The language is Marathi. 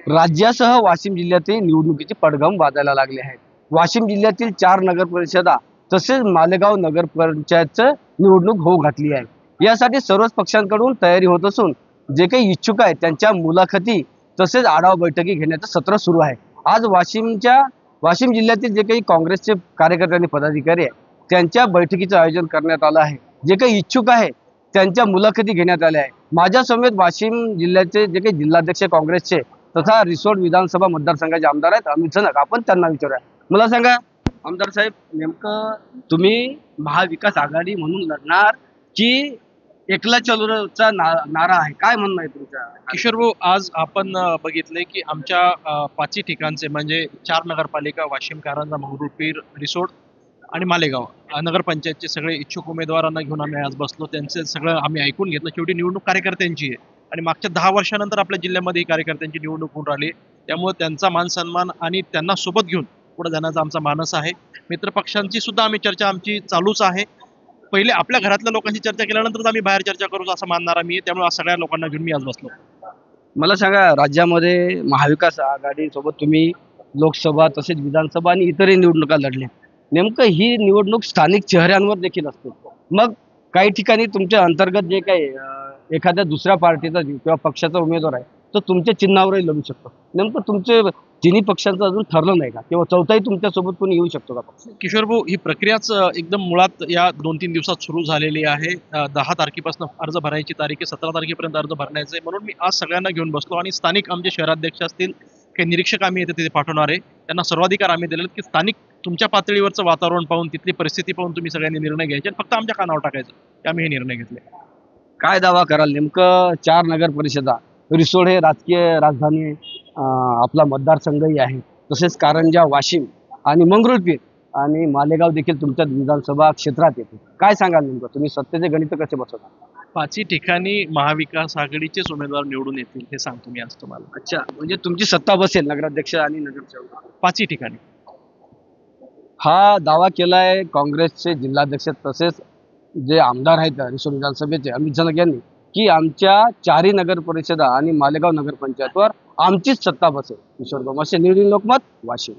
राज्यासह वाशिम जिल्ह्यातील निवडणुकीचे पडघम वाजायला लागले आहेत। वाशिम जिल्ह्यातील 4 नगर परिषदा तसेच मालेगाव नगर पंचायतचं निवडणूक होऊ घातली आहे। यासाठी सर्वच पक्षांकडून तयारी होत असून जे काही इच्छुक आहेत त्यांच्या मुलाखती तसेच आढावा बैठकी घेण्याचं सत्र सुरू आहे। आज वाशिम जिल्ह्यातील जे काही काँग्रेसचे कार्यकर्ते आणि पदाधिकारी आहेत त्यांच्या बैठकीचं आयोजन करण्यात आलं आहे। जे काही इच्छुक आहे त्यांच्या मुलाखती घेण्यात आल्या आहे। माझ्या समेत वाशिम जिल्ह्याचे जे काही जिल्हाध्यक्ष काँग्रेसचे तथा रिसोड विधानसभा मतदारसंघाचे आमदार आहेत अमित झनक, आपण त्यांना विचारूया। मला सांगा आमदार साहेब, नेमकं तुम्ही महाविकास आघाडी म्हणून लढणार की एकला चलोचा नारा आहे, काय म्हणणं आहे तुमच्या? किशोर भाऊ, आज आपण बघितले की आमच्या 5ही ठिकाणचे म्हणजे 4 नगरपालिका वाशिम, कारंजा, मंगरुळपीर, रिसोड आणि मालेगाव नगरपंचायतचे सगळे इच्छुक उमेदवारांना घेऊन आम्ही आज बसलो। त्यांचे सगळं आम्ही ऐकून घेतलं। शेवटी निवडणूक कार्यकर्त्यांची आहे आणि मागच्या 10 वर्षानंतर आपल्या जिल्ह्यामध्ये ही कार्यकर्त्यांची निवडणूक होऊन राहिली। त्यामुळे त्यांचा मान सन्मान आणि त्यांना सोबत घेऊन पुढे जाण्याचा आमचा मानस आहे। मित्रपक्षांची सुद्धा आम्ही चर्चा आमची चालूच आहे। पहिले आपल्या घरातल्या लोकांची चर्चा केल्यानंतरच आम्ही बाहेर चर्चा करू असं मानणारा मी आहे। त्यामुळे आज सगळ्या लोकांना घेऊन मी आज बसलो। मला सांगा, राज्यामध्ये महाविकास आघाडी सोबत तुम्ही लोकसभा तसेच विधानसभा आणि इतरही निवडणुका लढल्या। नेमकं ही निवडणूक स्थानिक चेहऱ्यांवर देखील असते। मग काही ठिकाणी तुमच्या अंतर्गत जे काही एखाद्या दुसऱ्या पार्टीचा किंवा पक्षाचा उमेदवार आहे तो तुमच्या चिन्हावरही लढू शकतो। नेमकं तुमचे तिन्ही पक्षांचं अजून ठरलं नाही का, किंवा चौथाही तुमच्यासोबत कोणी येऊ शकतो का पक्ष? किशोर भाऊ, ही प्रक्रियाच एकदम मुळात या 2-3 दिवसात सुरू झालेली आहे। 10 तारखेपासून अर्ज भरायची तारीख आहे, 17 तारखेपर्यंत अर्ज भरण्याचे आहे। म्हणून मी आज सगळ्यांना घेऊन बसलो आणि स्थानिक आमचे शहराध्यक्ष असतील, काही निरीक्षक आम्ही येथे तिथे पाठवणार आहे। त्यांना सर्वाधिकार आम्ही दिलेले की स्थानिक तुमच्या पातळीवरचं वातावरण पाहून, तिथली परिस्थिती पाहून तुम्ही सगळ्यांनी निर्णय घ्यायचे आणि फक्त आमच्या कानावर टाकायचं। ते आम्ही हे निर्णय घेतले। काय दावा कराल? नेमकं 4 नगर परिषदा, रिसोड हे राजकीय राजधानी आपला मतदारसंघही आहे, तसेच कारंजा, वाशिम आणि मंगरुळपीर आणि मालेगाव देखील तुमच्या विधानसभा क्षेत्रात येते। काय सांगाल नेमकं, तुम्ही सत्तेचे गणित कसे बसवता? 5ही ठिकाणी महाविकास आघाडीचेच उमेदवार निवडून येतील हे सांगतो मी आज तुम्हाला। अच्छा, म्हणजे तुमची सत्ता बसेल नगराध्यक्ष आणि नगरसेवक 5ही ठिकाणी। हा दावा केलाय काँग्रेसचे जिल्हाध्यक्ष तसेच जे आमदार आहेत रिसोड विधानसभेचे अमित झनक यांनी, की आमच्या 4ही नगर परिषदा आणि मालेगाव नगरपंचायतवर आमचीच सत्ता बसेल। Kishor Gomase, news in Lokmat, Washim.